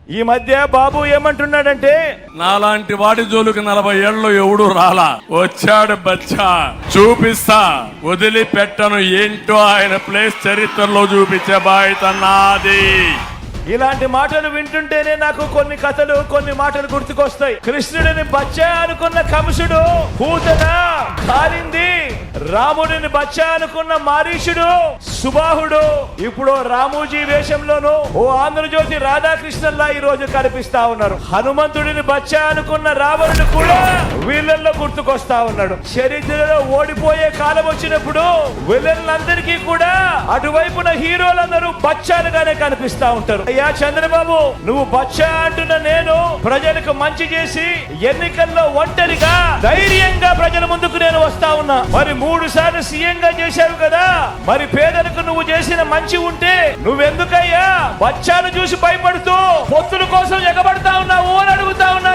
ఈ మధ్య బాబు ఏమంటున్నాడంటే, నాలాంటి వాడి జోలికి 40 ఏళ్ళు ఎవడు రాలా, వచ్చాడు బచ్చా, చూపిస్తా, వదిలిపెట్టను, ఏంటో ఆయన ప్లేస్ చరిత్రలో చూపించే బాధ్యత నాది. ఇలాంటి మాటలు వింటుంటేనే నాకు కొన్ని కథలు, కొన్ని మాటలు గుర్తుకొస్తాయి. కృష్ణుడిని బచ్చా అనుకున్న కంసుడు పూతన కాలింది, రాముడిని బచ్చా అనుకున్న మారీషుడు సుబాహుడు ఇప్పుడు రామోజీ వేషంలోను ఓ ఆంధ్రజ్యోతి రాధాకృష్ణన్లా ఈ రోజు కనిపిస్తా ఉన్నారు. హనుమంతుడిని బచ్చా అనుకున్న రావణుడు కూడా వీళ్ళల్లో గుర్తుకొస్తా ఉన్నాడు. చరిత్రలో ఓడిపోయే కాలం వచ్చినప్పుడు వీళ్ళందరికీ కూడా అటువైపున హీరోలందరూ బచ్చాలుగానే కనిపిస్తా ఉంటారు. అయ్యా చంద్రబాబు, నువ్వు బచ్చా అంటున్న నేను ప్రజలకు మంచి చేసి ఎన్నికల్లో ఒంటరిగా ధైర్యంగా ప్రజల ముందుకు నేను వస్తా ఉన్నా. మరి 3 సార్లు సీఎం గా చేశావు కదా, మరి పేదలకు నువ్వు చేసిన మంచి ఉంటే నువ్వెందుకయ్యా బచ్చాను చూసి భయపడుతూ పొత్తుల కోసం ఎగబడతా ఉన్నావు అని అడుగుతా ఉన్నా